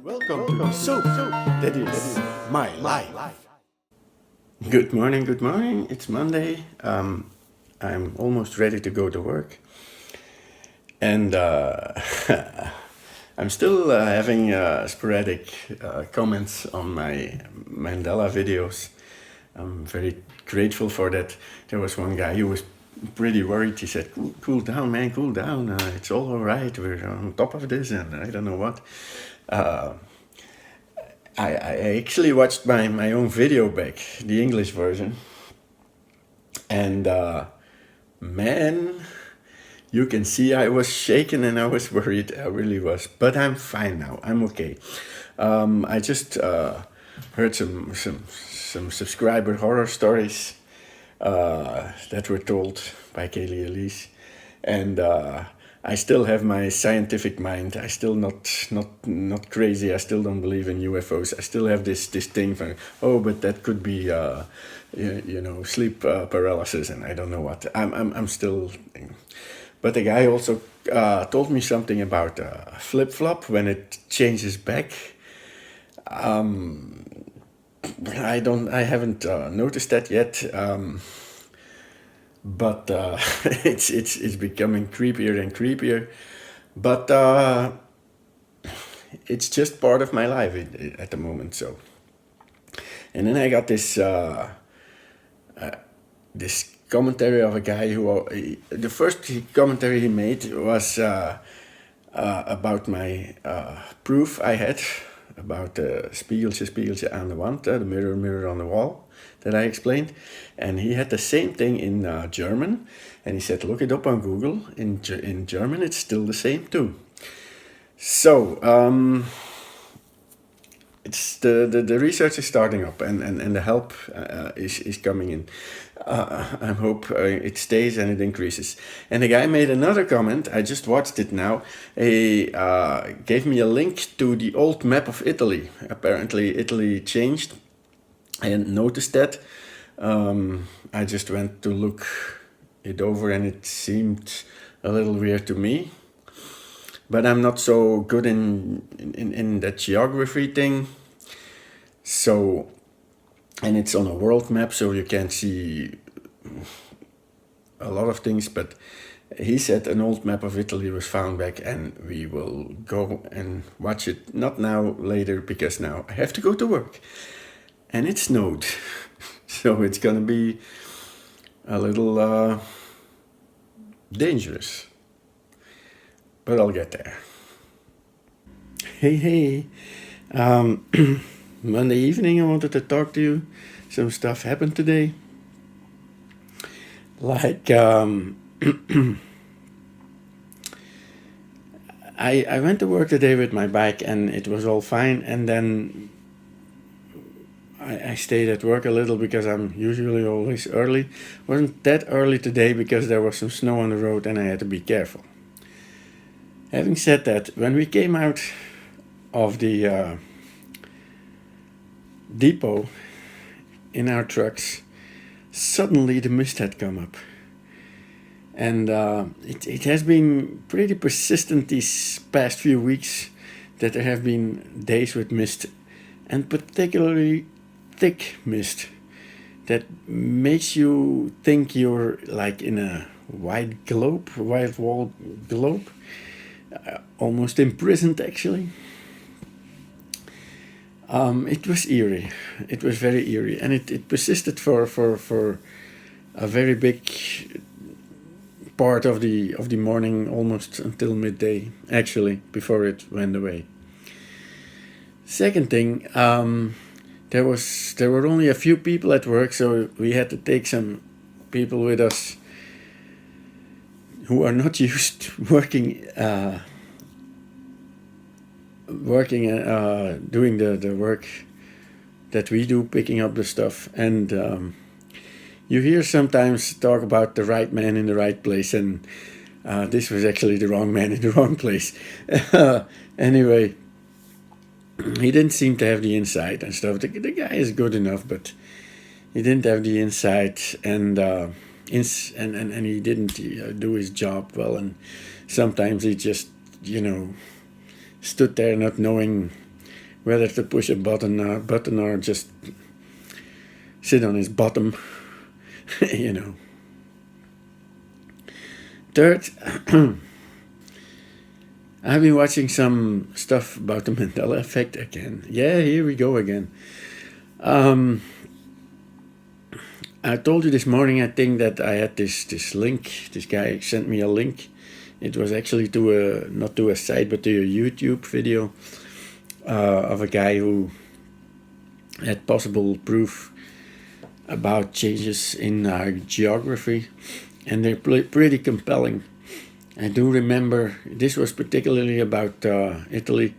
Welcome to So That Is My Life. Good morning, good morning. It's Monday. I'm almost ready to go to work. And I'm still having sporadic comments on my Mandela videos. I'm very grateful for that. There was one guy who was pretty worried. He said, cool down, man, cool down. It's all right. We're on top of this, and I don't know what. I actually watched my own video back, the English version. And man, you can see I was shaken and I was worried. I really was. But I'm fine now. I'm okay. I just heard some subscriber horror stories that were told by Kaylee Elise. And I still have my scientific mind. I still not crazy. I still don't believe in UFOs. I still have this thing for, but that could be sleep paralysis and I don't know what. I'm still. But the guy also told me something about flip flop when it changes back. I haven't noticed that yet. But it's becoming creepier and creepier. But it's just part of my life at the moment. So, and then I got this this commentary of a guy who the first commentary he made was about my proof I had about the spiegeltje aan de wand, the mirror on the wall that I explained. And he had the same thing in German. And he said, look it up on Google. In German, it's still the same too. So, it's the research is starting up and the help is coming in. I hope it stays and it increases. And the guy made another comment. I just watched it now. He gave me a link to the old map of Italy. Apparently, Italy changed. I hadn't noticed that. I just went to look it over and it seemed a little weird to me. But I'm not so good in that geography thing. So, and it's on a world map, so you can't see a lot of things. But he said an old map of Italy was found back and we will go and watch it. Not now, later, because now I have to go to work. And it snowed. So it's gonna be a little dangerous. But I'll get there. Hey. Monday evening I wanted to talk to you. Some stuff happened today. Like, I went to work today with my bike and it was all fine. And then I stayed at work a little because I'm usually always early. Wasn't that early today because there was some snow on the road and I had to be careful. Having said that, when we came out of the depot in our trucks, suddenly the mist had come up. And it has been pretty persistent these past few weeks that there have been days with mist, and particularly thick mist that makes you think you're like in a white wall globe, almost imprisoned actually. It was eerie. It was very eerie, and it persisted for a very big part of the morning, almost until midday, actually, before it went away. Second thing, there were only a few people at work, so we had to take some people with us who are not used to working doing the work that we do, picking up the stuff. And you hear sometimes talk about the right man in the right place, and this was actually the wrong man in the wrong place. Anyway, he didn't seem to have the insight and stuff. The guy is good enough, but he didn't have the insight, and he didn't do his job well. And sometimes he just, stood there not knowing whether to push a button or just sit on his bottom, you know. Third, I've been watching some stuff about the Mandela effect again. Yeah, here we go again. I told you this morning, I think, that I had this link. This guy sent me a link. It was actually not to a site, but to a YouTube video of a guy who had possible proof about changes in our geography, and they're pretty compelling. I do remember this was particularly about Italy.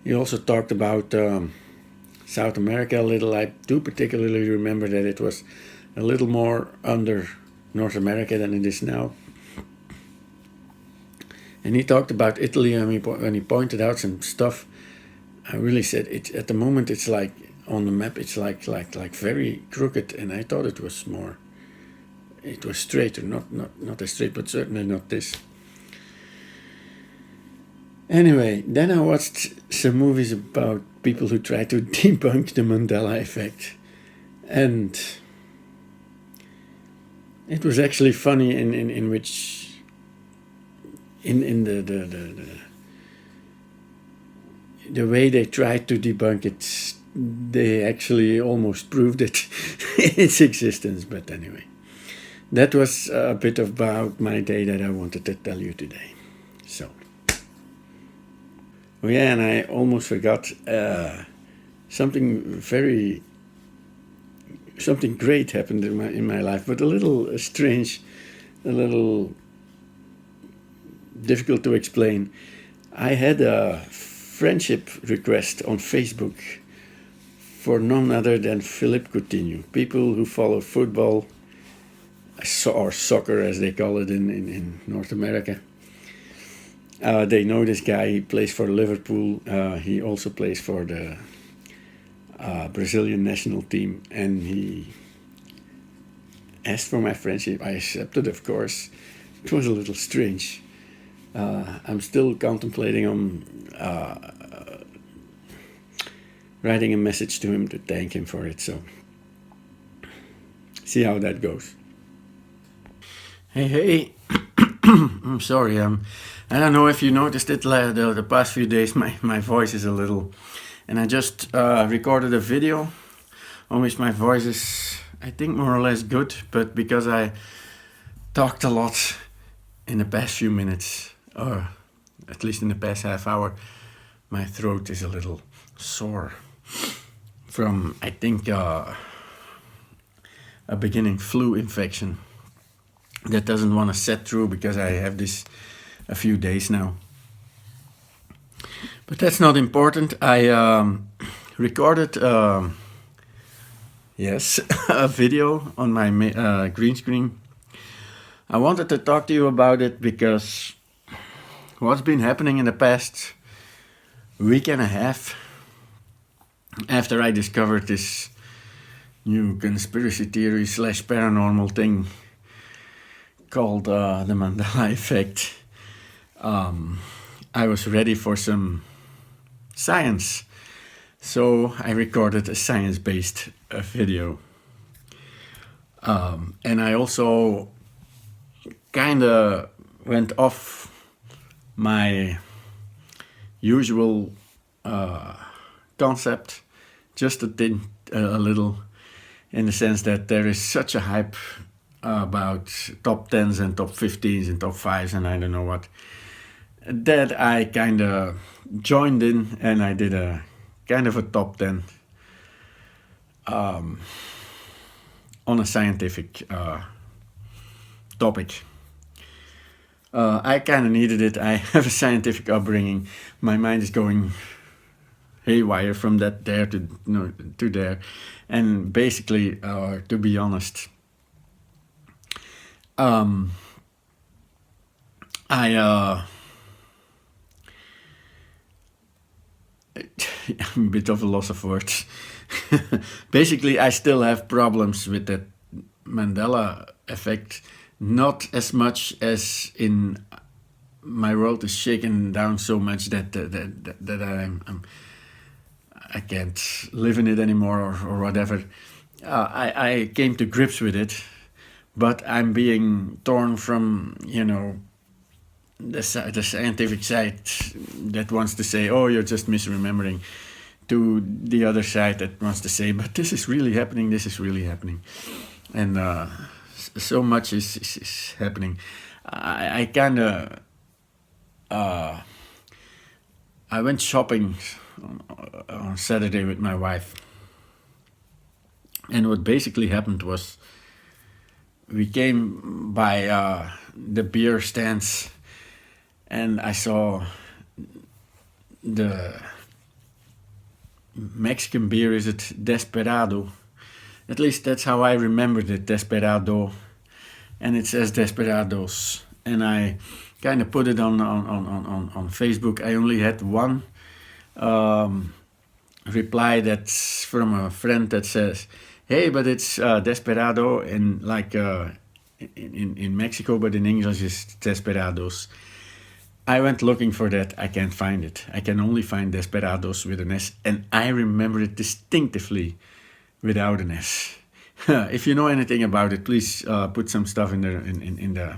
He also talked about South America a little. I do particularly remember that it was a little more under North America than it is now. And he talked about Italy, and when he pointed out some stuff, I really said, at the moment it's like on the map, it's like very crooked, and I thought it was straighter, not as straight, but certainly not this. Anyway, then I watched some movies about people who try to debunk the Mandela effect, and it was actually funny in which the way they tried to debunk it, they actually almost proved it its existence. But anyway, that was a bit about my day that I wanted to tell you today. So, oh yeah, and I almost forgot something great happened in my life, but a little strange, a little difficult to explain. I had a friendship request on Facebook for none other than Philippe Coutinho. People who follow football, or soccer as they call it in North America, they know this guy. He plays for Liverpool. He also plays for the Brazilian national team, and he asked for my friendship. I accepted, of course. It was a little strange. I'm still contemplating on writing a message to him to thank him for it, so see how that goes. Hey, I'm sorry, I don't know if you noticed it the past few days, my voice is a little, and I just recorded a video on which my voice is, I think, more or less good, but because I talked a lot in the past few minutes, or at least in the past half hour, my throat is a little sore from, I think, a beginning flu infection that doesn't want to set through because I have this a few days now. But that's not important. I recorded a video on my green screen. I wanted to talk to you about it because what's been happening in the past week and a half, after I discovered this new conspiracy theory / paranormal thing called the Mandela effect, I was ready for some science. So I recorded a science-based video. And I also kind of went off my usual concept just a little, in the sense that there is such a hype about top 10s and top 15s and top 5s and I don't know what, that I kind of joined in, and I did a kind of a top 10 on a scientific topic. I kind of needed it. I have a scientific upbringing. My mind is going haywire from that there to there, and basically, to be honest, I'm a bit of a loss of words. Basically, I still have problems with that Mandela effect. Not as much as in my world is shaken down so much that I can't live in it anymore or whatever. I came to grips with it, but I'm being torn from, the scientific side that wants to say, oh, you're just misremembering, to the other side that wants to say, but this is really happening, and so much is happening. I kind of I went shopping on Saturday with my wife, and what basically happened was we came by the beer stands, and I saw the Mexican beer. Is it Desperado? At least that's how I remembered it, Desperado, and it says Desperados, and I kind of put it on Facebook. I only had one reply that's from a friend that says, hey, but it's Desperado in in Mexico, but in English it's Desperados. I went looking for that. I can't find it. I can only find Desperados with an S, and I remember it distinctively without an S. If you know anything about it, please put some stuff in the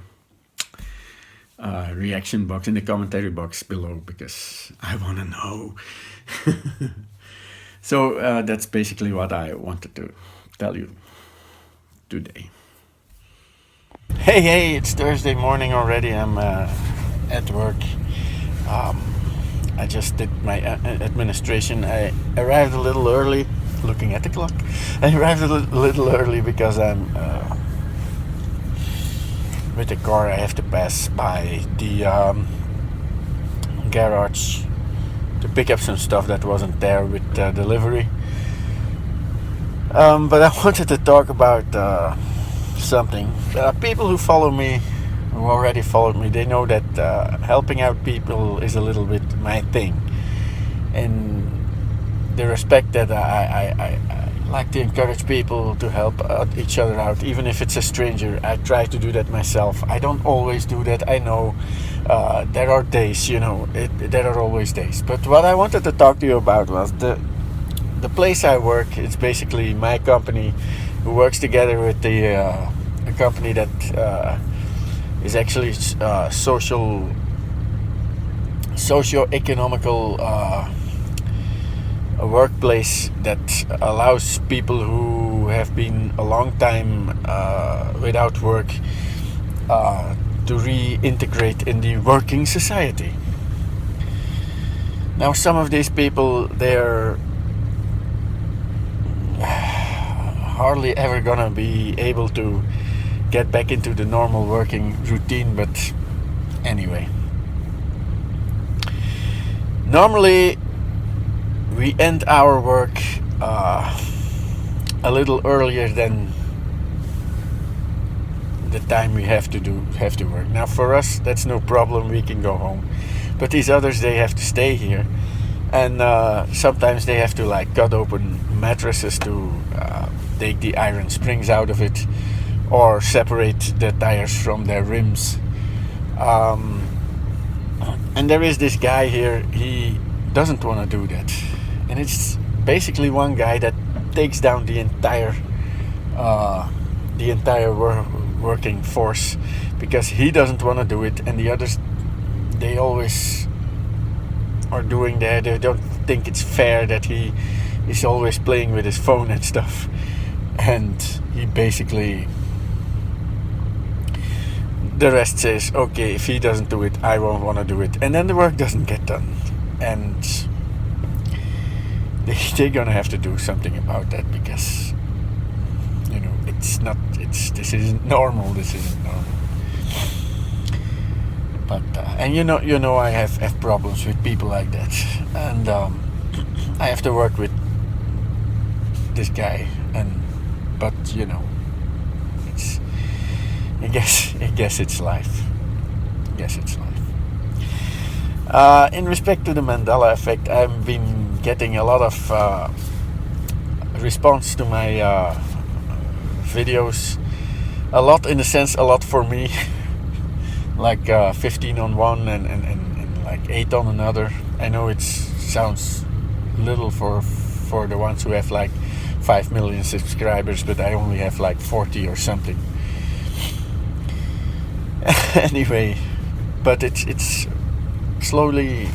reaction box, in the commentary box below, because I want to know. So that's basically what I wanted to tell you today. Hey, it's Thursday morning already. I'm at work. I just did my administration. I arrived a little early, looking at the clock. I arrived a little early because I'm with the car. I have to pass by the garage to pick up some stuff that wasn't there with delivery. But I wanted to talk about something. People who follow me, who already followed me, they know that helping out people is a little bit my thing. And the respect that I like to encourage people to help each other out, even if it's a stranger. I try to do that myself. I don't always do that, I know. There are days, there are always days. But what I wanted to talk to you about was the place I work. It's basically my company, who works together with a company that is actually socio-economical a workplace that allows people who have been a long time without work to reintegrate in the working society. Now, some of these people, they're hardly ever gonna be able to get back into the normal working routine, but anyway. Normally, we end our work a little earlier than the time we have to work. Now, for us, that's no problem. We can go home. But these others, they have to stay here, and sometimes they have to cut open mattresses to take the iron springs out of it, or separate the tires from their rims. And there is this guy here. He doesn't want to do that, and it's basically one guy that takes down the entire working force, because he doesn't want to do it, and the others, they always are doing that. They don't think it's fair that he is always playing with his phone and stuff, and he basically, the rest says, okay, if he doesn't do it, I won't want to do it, and then the work doesn't get done, and they're gonna have to do something about that, because this isn't normal. But and I have problems with people like that, and I have to work with this guy, but it's I guess it's life. In respect to the Mandela effect, I've been getting a lot of response to my videos. A lot, in a sense, a lot for me. 15 on one and 8 on another. I know it sounds little for the ones who have like 5 million subscribers, but I only have like 40 or something. Anyway, but it's slowly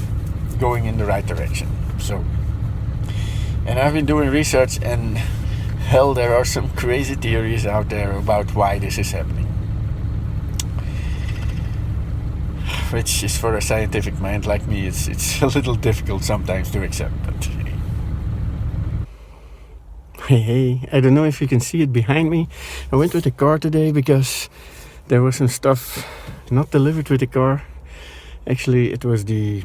going in the right direction. So, and I've been doing research, and hell, there are some crazy theories out there about why this is happening, which is for a scientific mind like me, it's a little difficult sometimes to accept. But hey, I don't know if you can see it behind me. I went with the car today because there was some stuff not delivered with the car. Actually, it was the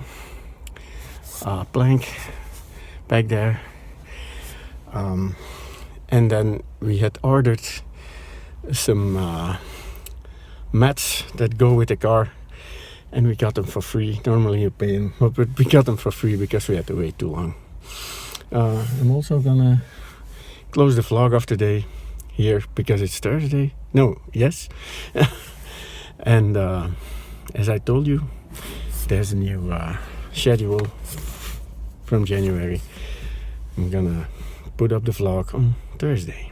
plank back there. And then we had ordered some mats that go with the car, and we got them for free. Normally you pay them, but we got them for free because we had to wait too long. I'm also gonna close the vlog of today here because it's Thursday. Yes. And as I told you, there's a new schedule from January. I'm gonna put up the vlog on Thursday.